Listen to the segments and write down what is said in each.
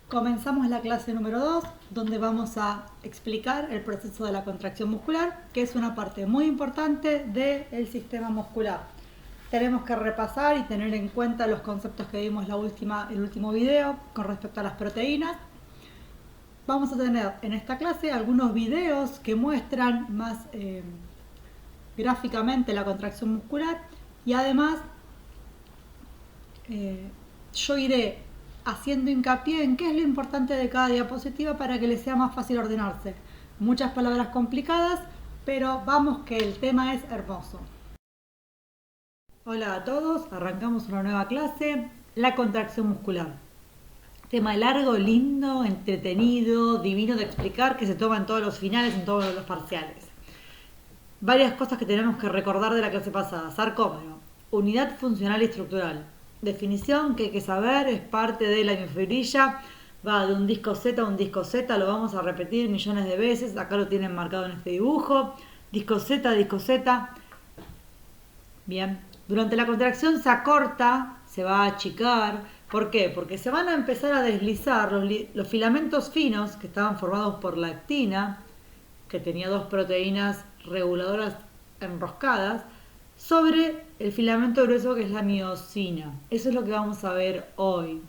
Comenzamos la clase número 2, donde vamos a explicar el proceso de la contracción muscular, que es una parte muy importante del sistema muscular. Tenemos que repasar y tener en cuenta los conceptos que vimos el último video con respecto a las proteínas. Vamos a tener en esta clase algunos videos que muestran más gráficamente la contracción muscular y además yo iré haciendo hincapié en qué es lo importante de cada diapositiva para que les sea más fácil ordenarse. Muchas palabras complicadas, pero vamos que el tema es hermoso. Hola a todos, arrancamos una nueva clase, la contracción muscular. Tema largo, lindo, entretenido, divino de explicar, que se toma en todos los finales, en todos los parciales. Varias cosas que tenemos que recordar de la clase pasada. Sarcómero, unidad funcional y estructural. Definición que hay que saber, es parte de la miofibrilla, va de un disco Z a un disco Z, lo vamos a repetir millones de veces, acá lo tienen marcado en este dibujo, disco Z, disco Z. Bien, durante la contracción se acorta, se va a achicar. ¿Por qué? Porque se van a empezar a deslizar los filamentos finos que estaban formados por la actina, que tenía dos proteínas reguladoras enroscadas, sobre el filamento grueso que es la miosina. Eso es lo que vamos a ver hoy.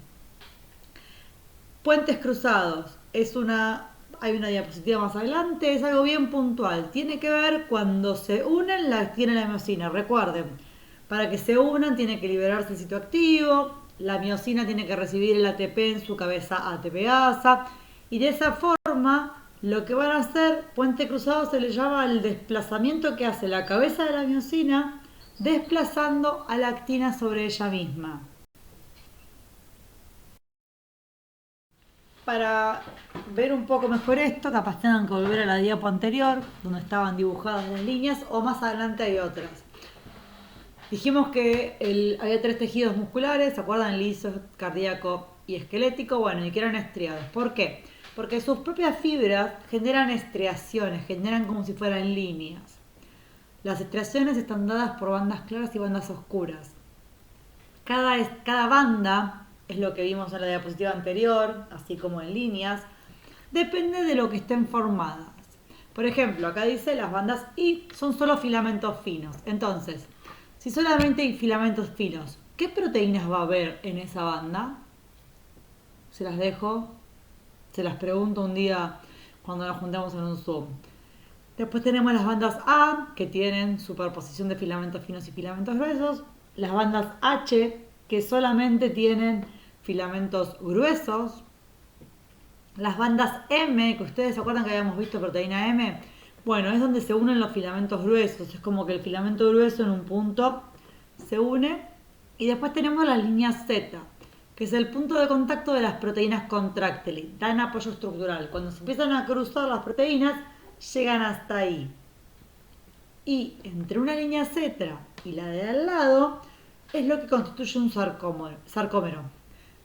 Puentes cruzados. Hay una diapositiva más adelante, es algo bien puntual. Tiene que ver cuando se unen la actina y la miosina. Recuerden, para que se unan tiene que liberarse el sitio activo, la miosina tiene que recibir el ATP en su cabeza ATPasa, y de esa forma lo que van a hacer, puente cruzado se le llama el desplazamiento que hace la cabeza de la miosina desplazando a la actina sobre ella misma. Para ver un poco mejor esto, capaz tengan que volver a la diapo anterior, donde estaban dibujadas las líneas, o más adelante hay otras. Dijimos que había tres tejidos musculares, ¿se acuerdan? Liso, cardíaco y esquelético, bueno, y que eran estriados. ¿Por qué? Porque sus propias fibras generan estriaciones, generan como si fueran líneas. Las estriaciones están dadas por bandas claras y bandas oscuras. Cada banda, es lo que vimos en la diapositiva anterior, así como en líneas, depende de lo que estén formadas. Por ejemplo, acá dice las bandas I son solo filamentos finos. Entonces, si solamente hay filamentos finos, ¿qué proteínas va a haber en esa banda? Se las dejo, se las pregunto un día cuando nos juntamos en un Zoom. Después tenemos las bandas A, que tienen superposición de filamentos finos y filamentos gruesos. Las bandas H, que solamente tienen filamentos gruesos. Las bandas M, que ustedes se acuerdan que habíamos visto proteína M. Bueno, es donde se unen los filamentos gruesos. Es como que el filamento grueso en un punto se une. Y después tenemos la línea Z, que es el punto de contacto de las proteínas contráctiles. Dan apoyo estructural. Cuando se empiezan a cruzar las proteínas, llegan hasta ahí. Y entre una línea Z y la de al lado es lo que constituye un sarcómero,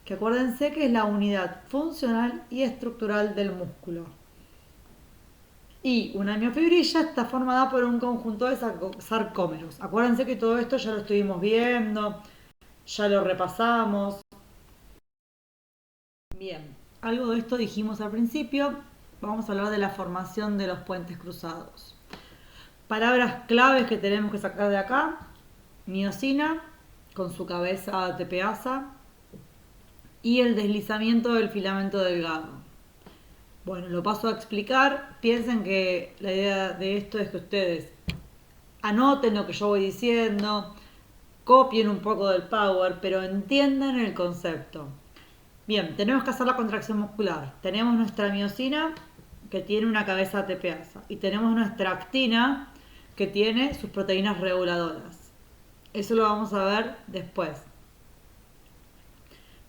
que acuérdense que es la unidad funcional y estructural del músculo. Y una miofibrilla está formada por un conjunto de sarcómeros. Acuérdense que todo esto ya lo estuvimos viendo, ya lo repasamos. Bien, algo de esto dijimos al principio. Vamos a hablar de la formación de los puentes cruzados. Palabras claves que tenemos que sacar de acá: miosina, con su cabeza ATPasa, y el deslizamiento del filamento delgado. Bueno, lo paso a explicar. Piensen que la idea de esto es que ustedes anoten lo que yo voy diciendo, copien un poco del power, pero entiendan el concepto. Bien, tenemos que hacer la contracción muscular. Tenemos nuestra miosina, que tiene una cabeza ATPasa, y tenemos nuestra actina, que tiene sus proteínas reguladoras. Eso lo vamos a ver después.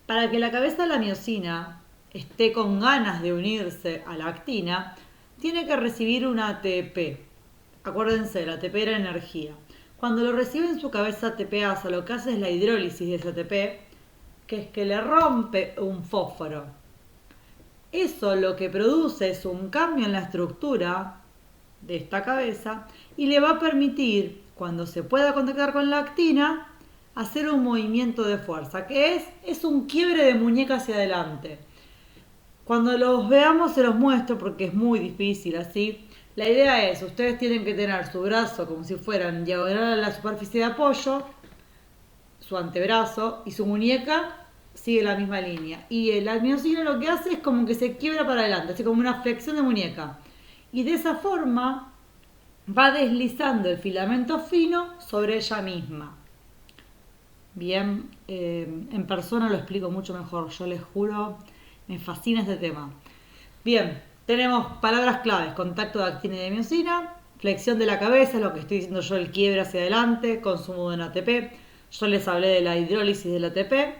Para que la cabeza de la miosina esté con ganas de unirse a la actina, tiene que recibir un ATP. Acuérdense, el ATP era energía. Cuando lo recibe en su cabeza ATPasa, lo que hace es la hidrólisis de ese ATP, que es que le rompe un fósforo. Eso lo que produce es un cambio en la estructura de esta cabeza y le va a permitir, cuando se pueda contactar con la actina, hacer un movimiento de fuerza, que es un quiebre de muñeca hacia adelante. Cuando los veamos se los muestro porque es muy difícil así. La idea es, ustedes tienen que tener su brazo como si fueran diagonal a la superficie de apoyo, su antebrazo, y su muñeca sigue la misma línea. Y la miosina lo que hace es como que se quiebra para adelante, así como una flexión de muñeca. Y de esa forma va deslizando el filamento fino sobre ella misma. Bien, en persona lo explico mucho mejor, yo les juro, me fascina este tema. Bien, tenemos palabras claves: contacto de actina y de miosina, flexión de la cabeza, lo que estoy diciendo yo, el quiebre hacia adelante, consumo de un ATP. Yo les hablé de la hidrólisis del ATP.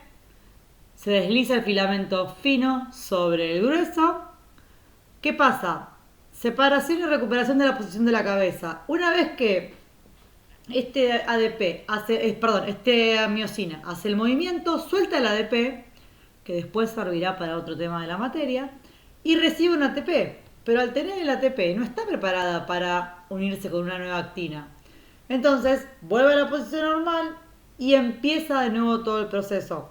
Se desliza el filamento fino sobre el grueso. ¿Qué pasa? Separación y recuperación de la posición de la cabeza. Una vez que este ADP hace, este miosina hace el movimiento, suelta el ADP, que después servirá para otro tema de la materia, y recibe un ATP. Pero al tener el ATP no está preparada para unirse con una nueva actina. Entonces vuelve a la posición normal y empieza de nuevo todo el proceso.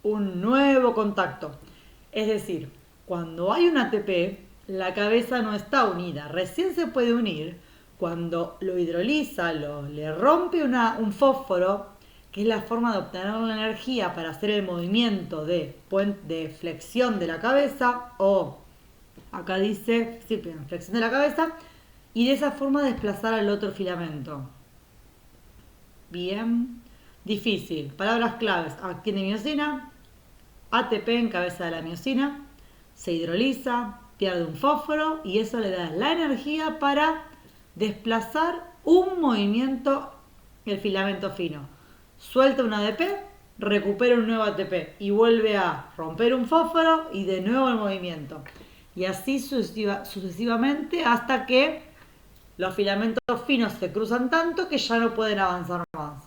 Un nuevo contacto. Es decir, cuando hay un ATP, la cabeza no está unida. Recién se puede unir cuando lo hidroliza, le rompe un fósforo, que es la forma de obtener la energía para hacer el movimiento de flexión de la cabeza, o acá dice, sí, flexión de la cabeza, y de esa forma desplazar al otro filamento. Bien, difícil. Palabras claves: actina y miosina, ATP en cabeza de la miosina, se hidroliza, pierde un fósforo y eso le da la energía para desplazar un movimiento, el filamento fino. Suelta un ADP, recupera un nuevo ATP y vuelve a romper un fósforo y de nuevo el movimiento. Y así sucesivamente hasta que los filamentos finos se cruzan tanto que ya no pueden avanzar más.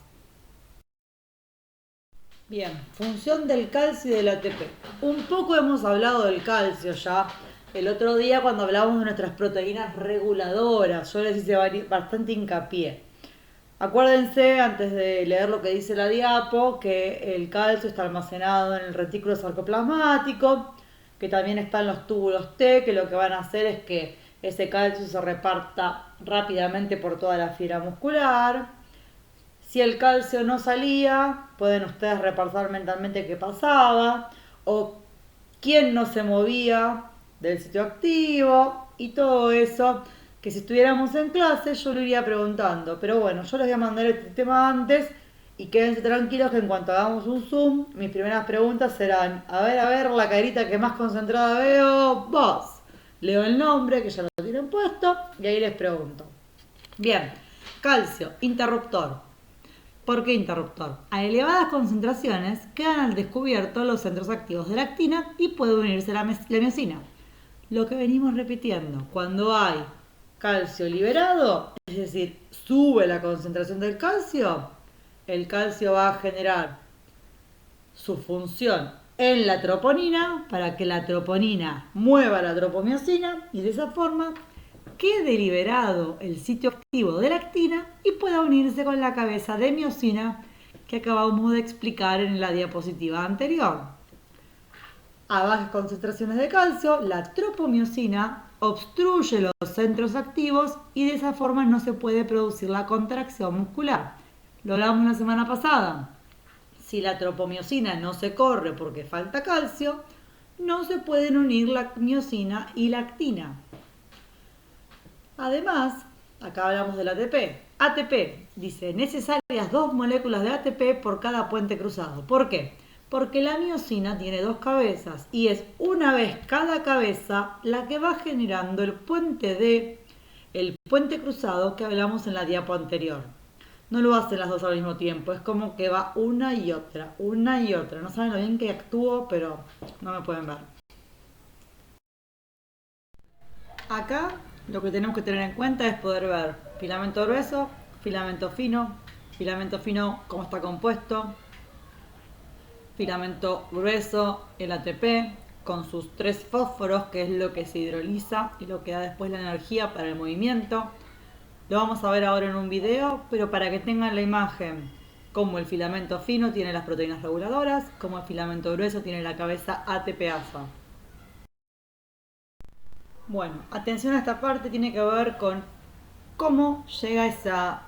Bien, función del calcio y del ATP. Un poco hemos hablado del calcio ya el otro día cuando hablábamos de nuestras proteínas reguladoras. Yo les hice bastante hincapié. Acuérdense, antes de leer lo que dice la diapo, que el calcio está almacenado en el retículo sarcoplasmático, que también está en los túbulos T, que lo que van a hacer es que ese calcio se reparta rápidamente por toda la fibra muscular. Si el calcio no salía, pueden ustedes repasar mentalmente qué pasaba, o quién no se movía del sitio activo, y todo eso, que si estuviéramos en clase yo lo iría preguntando. Pero bueno, yo les voy a mandar este tema antes, y quédense tranquilos que en cuanto hagamos un Zoom, mis primeras preguntas serán: a ver, la carita que más concentrada veo, vos. Leo el nombre, que ya lo tienen puesto, y ahí les pregunto. Bien, calcio, interruptor. ¿Por qué interruptor? A elevadas concentraciones quedan al descubierto los centros activos de la actina y puede unirse la miosina. Lo que venimos repitiendo: cuando hay calcio liberado, es decir, sube la concentración del calcio, el calcio va a generar su función en la troponina para que la troponina mueva la tropomiosina y de esa forma quede liberado el sitio activo de la actina y pueda unirse con la cabeza de miosina que acabamos de explicar en la diapositiva anterior. A bajas concentraciones de calcio, la tropomiosina obstruye los centros activos y de esa forma no se puede producir la contracción muscular. Lo hablamos la semana pasada. Si la tropomiosina no se corre porque falta calcio, no se pueden unir la miosina y la actina. Además, acá hablamos del ATP. ATP, dice, necesarias 2 moléculas de ATP por cada puente cruzado. ¿Por qué? Porque la miosina tiene 2 cabezas y es una vez cada cabeza la que va generando el puente cruzado que hablamos en la diapo anterior. No lo hacen las dos al mismo tiempo, es como que va una y otra, una y otra. No saben lo bien que actúo, pero no me pueden ver. Acá lo que tenemos que tener en cuenta es poder ver filamento grueso, filamento fino cómo está compuesto, filamento grueso, el ATP, con sus 3 fósforos, que es lo que se hidroliza y lo que da después la energía para el movimiento. Lo vamos a ver ahora en un video, pero para que tengan la imagen, como el filamento fino tiene las proteínas reguladoras, como el filamento grueso tiene la cabeza ATPasa. Bueno, atención a esta parte, tiene que ver con cómo llega esa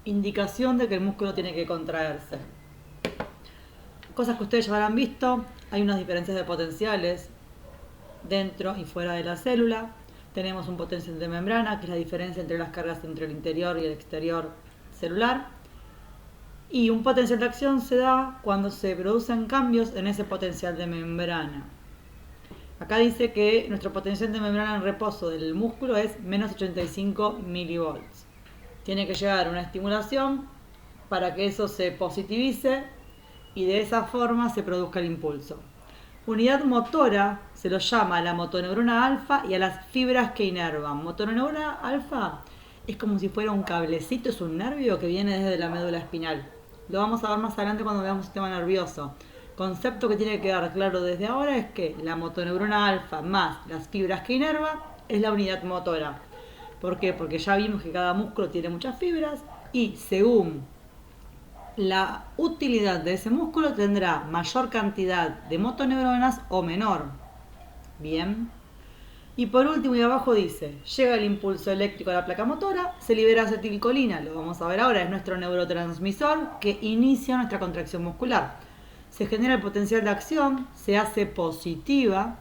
indicación de que el músculo tiene que contraerse. Cosas que ustedes ya habrán visto, hay unas diferencias de potenciales dentro y fuera de la célula. Tenemos un potencial de membrana, que es la diferencia entre las cargas entre el interior y el exterior celular. Y un potencial de acción se da cuando se producen cambios en ese potencial de membrana. Acá dice que nuestro potencial de membrana en reposo del músculo es menos 85 milivolts. Tiene que llegar una estimulación para que eso se positivice y de esa forma se produzca el impulso. Unidad motora se lo llama a la motoneurona alfa y a las fibras que inervan. Motoneurona alfa es como si fuera un cablecito, es un nervio que viene desde la médula espinal. Lo vamos a ver más adelante cuando veamos el sistema nervioso. Concepto que tiene que quedar claro desde ahora es que la motoneurona alfa más las fibras que inerva es la unidad motora. ¿Por qué? Porque ya vimos que cada músculo tiene muchas fibras y según la utilidad de ese músculo tendrá mayor cantidad de motoneuronas o menor. Bien. Y por último y abajo dice, llega el impulso eléctrico a la placa motora, se libera acetilcolina, lo vamos a ver ahora, es nuestro neurotransmisor que inicia nuestra contracción muscular. Se genera el potencial de acción, se hace positiva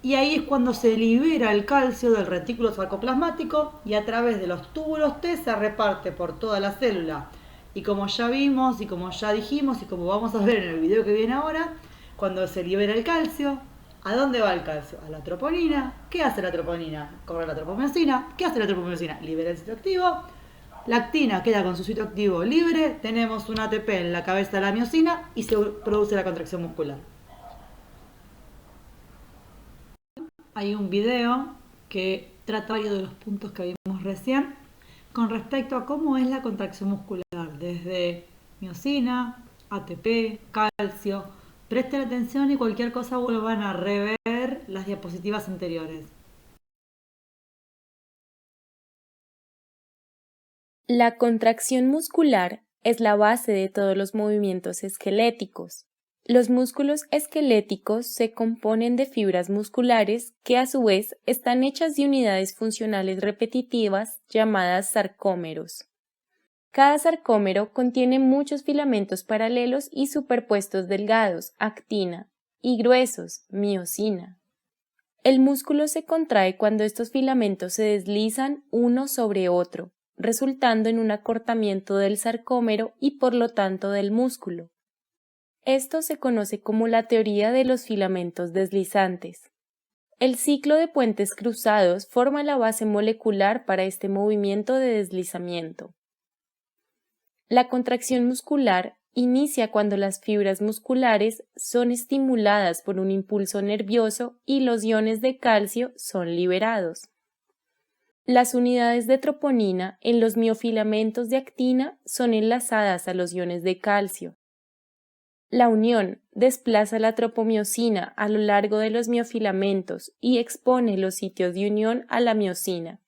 y ahí es cuando se libera el calcio del retículo sarcoplasmático y a través de los túbulos T se reparte por toda la célula. Y como ya vimos y como ya dijimos y como vamos a ver en el video que viene ahora, cuando se libera el calcio, ¿a dónde va el calcio? A la troponina. ¿Qué hace la troponina? Corre la tropomiosina. ¿Qué hace la tropomiosina? Libera el sitio activo. La actina queda con su sitio activo libre. Tenemos un ATP en la cabeza de la miosina y se produce la contracción muscular. Hay un video que trata varios de los puntos que vimos recién con respecto a cómo es la contracción muscular, desde miosina, ATP, calcio. Presten atención y cualquier cosa vuelvan a rever las diapositivas anteriores. La contracción muscular es la base de todos los movimientos esqueléticos. Los músculos esqueléticos se componen de fibras musculares que a su vez están hechas de unidades funcionales repetitivas llamadas sarcómeros. Cada sarcómero contiene muchos filamentos paralelos y superpuestos delgados, actina, y gruesos, miosina. El músculo se contrae cuando estos filamentos se deslizan uno sobre otro, resultando en un acortamiento del sarcómero y por lo tanto del músculo. Esto se conoce como la teoría de los filamentos deslizantes. El ciclo de puentes cruzados forma la base molecular para este movimiento de deslizamiento. La contracción muscular inicia cuando las fibras musculares son estimuladas por un impulso nervioso y los iones de calcio son liberados. Las unidades de troponina en los miofilamentos de actina son enlazadas a los iones de calcio. La unión desplaza la tropomiosina a lo largo de los miofilamentos y expone los sitios de unión a la miosina.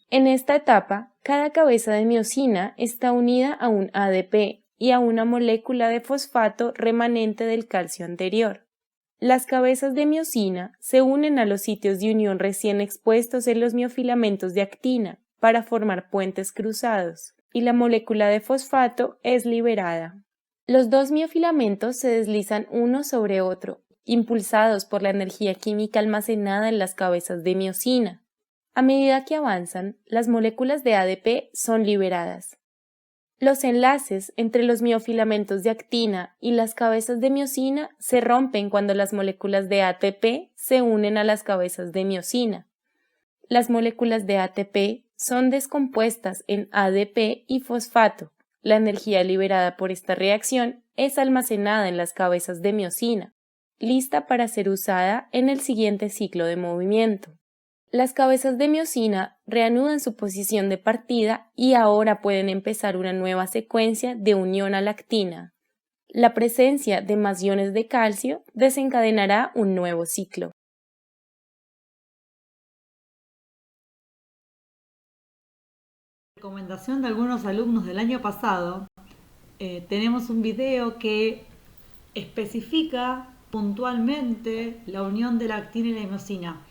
En esta etapa, cada cabeza de miosina está unida a un ADP y a una molécula de fosfato remanente del calcio anterior. Las cabezas de miosina se unen a los sitios de unión recién expuestos en los miofilamentos de actina para formar puentes cruzados, y la molécula de fosfato es liberada. Los dos miofilamentos se deslizan uno sobre otro, impulsados por la energía química almacenada en las cabezas de miosina. A medida que avanzan, las moléculas de ADP son liberadas. Los enlaces entre los miofilamentos de actina y las cabezas de miosina se rompen cuando las moléculas de ATP se unen a las cabezas de miosina. Las moléculas de ATP son descompuestas en ADP y fosfato. La energía liberada por esta reacción es almacenada en las cabezas de miosina, lista para ser usada en el siguiente ciclo de movimiento. Las cabezas de miosina reanudan su posición de partida y ahora pueden empezar una nueva secuencia de unión a la actina. La presencia de más iones de calcio desencadenará un nuevo ciclo. Recomendación de algunos alumnos del año pasado, tenemos un video que especifica puntualmente la unión de la actina y la miosina.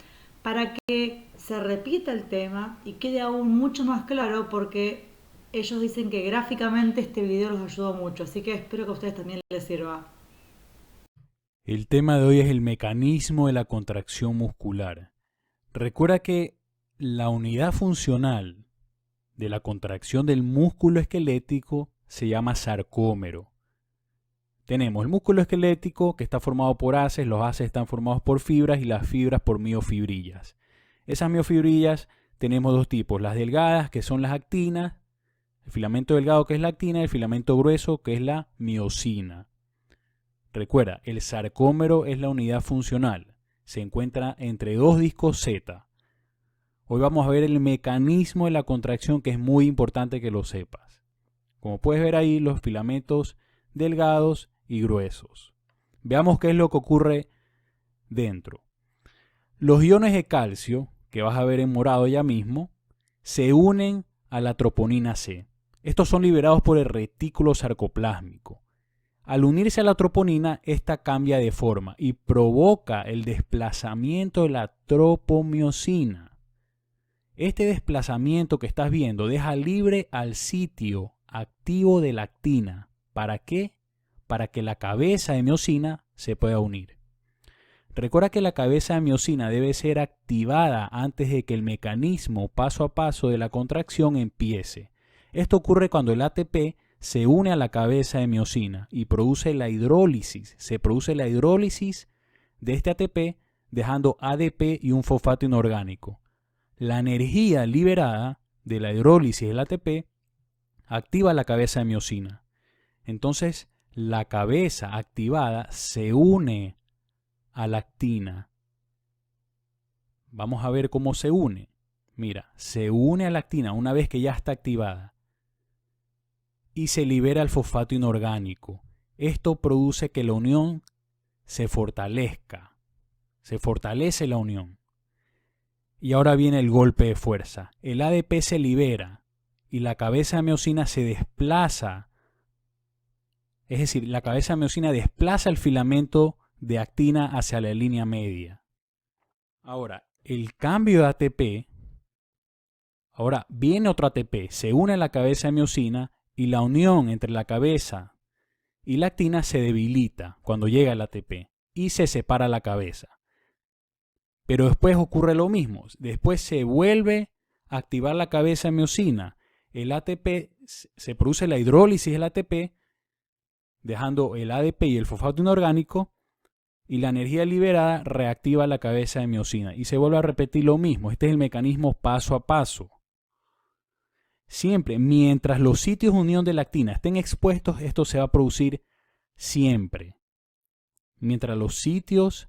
para que se repita el tema y quede aún mucho más claro, porque ellos dicen que gráficamente este video los ayudó mucho, así que espero que a ustedes también les sirva. El tema de hoy es el mecanismo de la contracción muscular. Recuerda que la unidad funcional de la contracción del músculo esquelético se llama sarcómero. Tenemos el músculo esquelético que está formado por haces, los haces están formados por fibras y las fibras por miofibrillas. Esas miofibrillas tenemos dos tipos, las delgadas que son las actinas, el filamento delgado que es la actina y el filamento grueso que es la miosina. Recuerda, el sarcómero es la unidad funcional, se encuentra entre dos discos Z. Hoy vamos a ver el mecanismo de la contracción, que es muy importante que lo sepas. Como puedes ver ahí, los filamentos delgados y gruesos. Veamos qué es lo que ocurre dentro. Los iones de calcio, que vas a ver en morado ya mismo, se unen a la troponina C. Estos son liberados por el retículo sarcoplásmico. Al unirse a la troponina, esta cambia de forma y provoca el desplazamiento de la tropomiosina. Este desplazamiento que estás viendo deja libre al sitio activo de la actina. ¿Para qué? Para que la cabeza de miosina se pueda unir. Recuerda que la cabeza de miosina debe ser activada antes de que el mecanismo paso a paso de la contracción empiece. Esto ocurre cuando el ATP se une a la cabeza de miosina y produce la hidrólisis. Se produce la hidrólisis de este ATP dejando ADP y un fosfato inorgánico. La energía liberada de la hidrólisis del ATP activa la cabeza de miosina. Entonces, la cabeza activada se une a la actina. Vamos a ver cómo se une. Mira, se une a la actina una vez que ya está activada y se libera el fosfato inorgánico. Esto produce que la unión se fortalezca. Se fortalece la unión. Y ahora viene el golpe de fuerza. El ADP se libera y la cabeza de miosina se desplaza. Es decir, la cabeza de miosina desplaza el filamento de actina hacia la línea media. Ahora, el cambio de ATP, ahora viene otro ATP, se une a la cabeza de miosina y la unión entre la cabeza y la actina se debilita cuando llega el ATP y se separa la cabeza. Pero después ocurre lo mismo, después se vuelve a activar la cabeza de miosina, el ATP, se produce la hidrólisis del ATP, dejando el ADP y el fosfato inorgánico, y la energía liberada reactiva la cabeza de miosina. Y se vuelve a repetir lo mismo. Este es el mecanismo paso a paso. Siempre, mientras los sitios de unión de la actina estén expuestos, esto se va a producir siempre. Mientras los sitios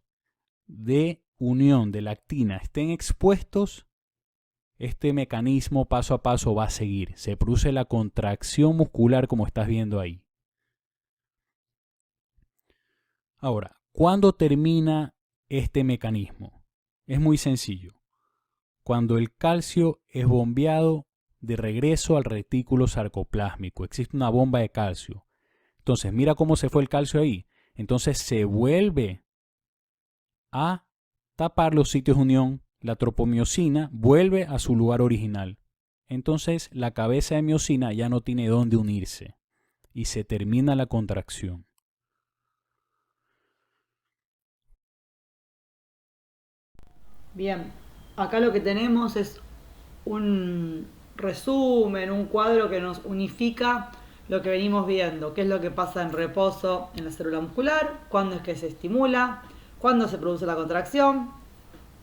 de unión de la actina estén expuestos, este mecanismo paso a paso va a seguir. Se produce la contracción muscular como estás viendo ahí. Ahora, ¿cuándo termina este mecanismo? Es muy sencillo. Cuando el calcio es bombeado de regreso al retículo sarcoplásmico. Existe una bomba de calcio. Entonces, mira cómo se fue el calcio ahí. Entonces se vuelve a tapar los sitios de unión. La tropomiosina vuelve a su lugar original. Entonces la cabeza de miosina ya no tiene dónde unirse y se termina la contracción. Bien, acá lo que tenemos es un resumen, un cuadro que nos unifica lo que venimos viendo, qué es lo que pasa en reposo en la célula muscular, cuándo es que se estimula, cuándo se produce la contracción.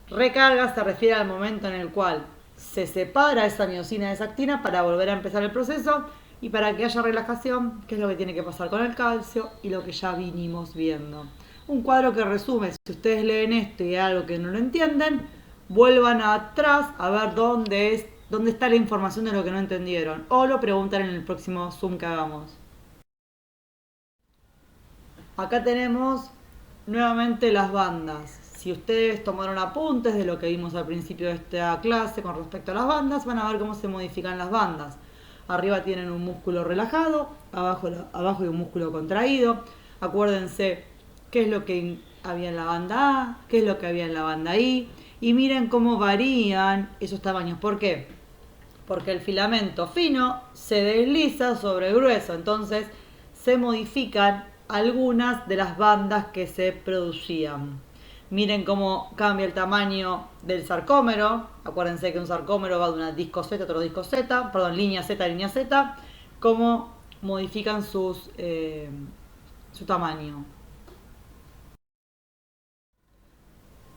Recarga se refiere al momento en el cual se separa esa miosina de esa actina para volver a empezar el proceso, y para que haya relajación, qué es lo que tiene que pasar con el calcio y lo que ya vinimos viendo. Un cuadro que resume, si ustedes leen esto y hay algo que no lo entienden, vuelvan atrás a ver dónde está la información de lo que no entendieron, o lo preguntan en el próximo Zoom que hagamos. Acá tenemos nuevamente las bandas. Si ustedes tomaron apuntes de lo que vimos al principio de esta clase con respecto a las bandas, van a ver cómo se modifican las bandas. Arriba tienen un músculo relajado, abajo hay un músculo contraído. Acuérdense qué es lo que había en la banda A, qué es lo que había en la banda I, Y miren cómo varían esos tamaños. ¿Por qué? Porque el filamento fino se desliza sobre el grueso, entonces se modifican algunas de las bandas que se producían. Miren cómo cambia el tamaño del sarcómero. Acuérdense que un sarcómero va de una disco Z a otro disco Z, perdón, línea Z a línea Z. Cómo modifican su tamaño.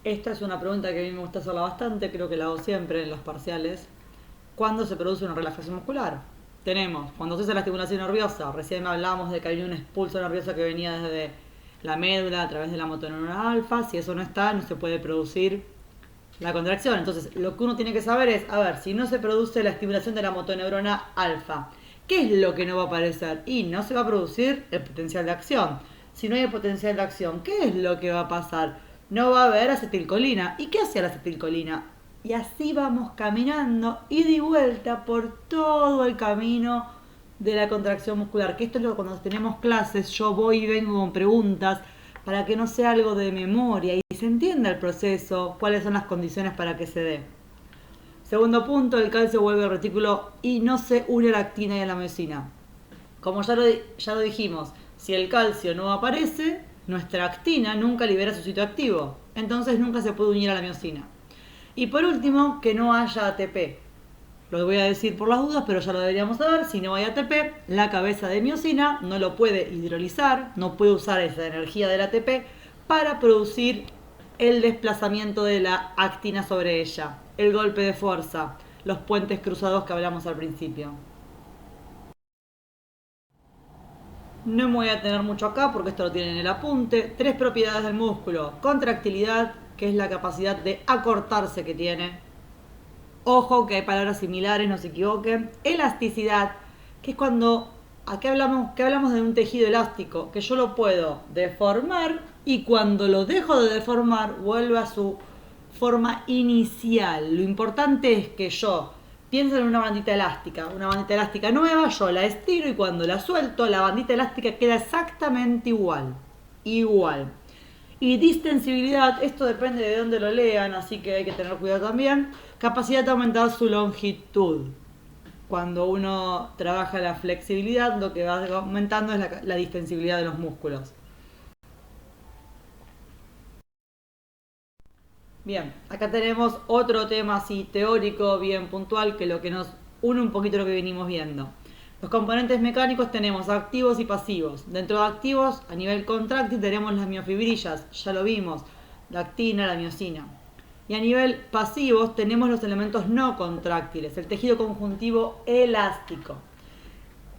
Esta es una pregunta que a mí me gusta hacerla bastante, creo que la hago siempre en los parciales. ¿Cuándo se produce una relajación muscular? Tenemos, cuando se hace la estimulación nerviosa, recién hablábamos de que había un expulso nervioso que venía desde la médula a través de la motoneurona alfa. Si eso no está, no se puede producir la contracción. Entonces, lo que uno tiene que saber es, a ver, si no se produce la estimulación de la motoneurona alfa, ¿qué es lo que no va a aparecer? Y no se va a producir el potencial de acción. Si no hay el potencial de acción, ¿qué es lo que va a pasar? No va a haber acetilcolina. ¿Y qué hace la acetilcolina? Y así vamos caminando ida y vuelta por todo el camino de la contracción muscular. Que esto es lo que cuando tenemos clases yo voy y vengo con preguntas para que no sea algo de memoria y se entienda el proceso, cuáles son las condiciones para que se dé. Segundo punto, el calcio vuelve al retículo y no se une a la actina y a la miosina. Como ya lo dijimos, si el calcio no aparece, nuestra actina nunca libera su sitio activo, entonces nunca se puede unir a la miosina. Y por último, que no haya ATP. Lo voy a decir por las dudas, pero ya lo deberíamos saber. Si no hay ATP, la cabeza de miosina no lo puede hidrolizar, no puede usar esa energía del ATP para producir el desplazamiento de la actina sobre ella, el golpe de fuerza, los puentes cruzados que hablamos al principio. No me voy a tener mucho acá porque esto lo tienen en el apunte. 3 propiedades del músculo. Contractilidad, que es la capacidad de acortarse que tiene. Ojo, que hay palabras similares, no se equivoquen. Elasticidad, que es cuando... Aquí hablamos de un tejido elástico, que yo lo puedo deformar y cuando lo dejo de deformar vuelve a su forma inicial. Lo importante es que yo pienso en una bandita elástica nueva, yo la estiro y cuando la suelto, la bandita elástica queda exactamente igual. Y distensibilidad, esto depende de dónde lo lean, así que hay que tener cuidado también. Capacidad de aumentar su longitud. Cuando uno trabaja la flexibilidad, lo que va aumentando es la distensibilidad de los músculos. Bien, acá tenemos otro tema así teórico, bien puntual, que lo que nos une un poquito lo que venimos viendo. Los componentes mecánicos tenemos activos y pasivos. Dentro de activos, a nivel contráctil, tenemos las miofibrillas, ya lo vimos, la actina, la miosina. Y a nivel pasivos tenemos los elementos no contráctiles, el tejido conjuntivo elástico.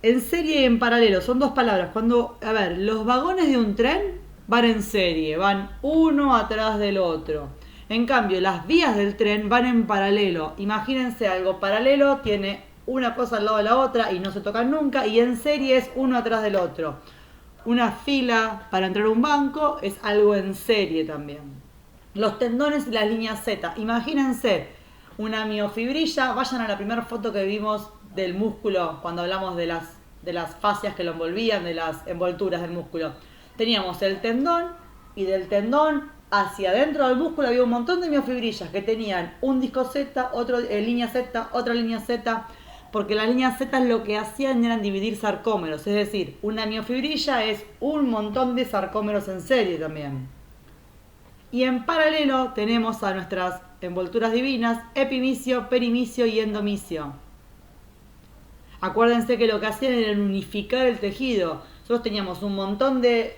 En serie y en paralelo, son dos palabras. Los vagones de un tren van en serie, van uno atrás del otro. En cambio, las vías del tren van en paralelo. Imagínense algo paralelo, tiene una cosa al lado de la otra y no se tocan nunca, y en serie es uno atrás del otro. Una fila para entrar a un banco es algo en serie también. Los tendones y las líneas Z. Imagínense una miofibrilla. Vayan a la primera foto que vimos del músculo cuando hablamos de las fascias que lo envolvían, de las envolturas del músculo. Teníamos el tendón y del tendón hacia adentro del músculo había un montón de miofibrillas que tenían un disco Z, otro línea Z, otra línea Z, porque las líneas Z lo que hacían eran dividir sarcómeros. Es decir, una miofibrilla es un montón de sarcómeros en serie también. Y en paralelo tenemos a nuestras envolturas divinas, epimicio, perimicio y endomicio. Acuérdense que lo que hacían era unificar el tejido. Nosotros teníamos un montón de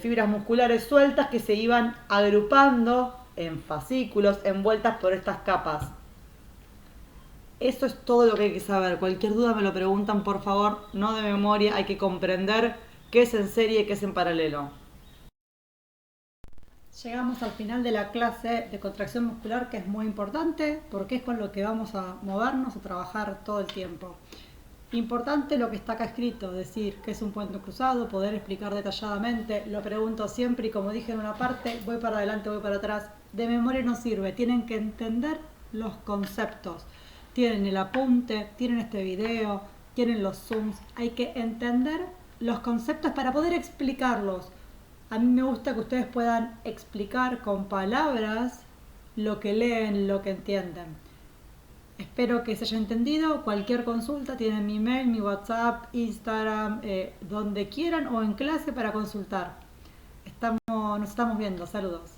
fibras musculares sueltas que se iban agrupando en fascículos, envueltas por estas capas. Eso es todo lo que hay que saber. Cualquier duda me lo preguntan, por favor, no de memoria. Hay que comprender qué es en serie y qué es en paralelo. Llegamos al final de la clase de contracción muscular, que es muy importante porque es con lo que vamos a movernos, a trabajar todo el tiempo. Importante lo que está acá escrito, decir que es un puente cruzado, poder explicar detalladamente. Lo pregunto siempre y como dije en una parte, voy para adelante, voy para atrás. De memoria no sirve, tienen que entender los conceptos. Tienen el apunte, tienen este video, tienen los zooms. Hay que entender los conceptos para poder explicarlos. A mí me gusta que ustedes puedan explicar con palabras lo que leen, lo que entienden. Espero que se haya entendido. Cualquier consulta tienen mi mail, mi WhatsApp, Instagram, donde quieran o en clase para consultar. Nos estamos viendo. Saludos.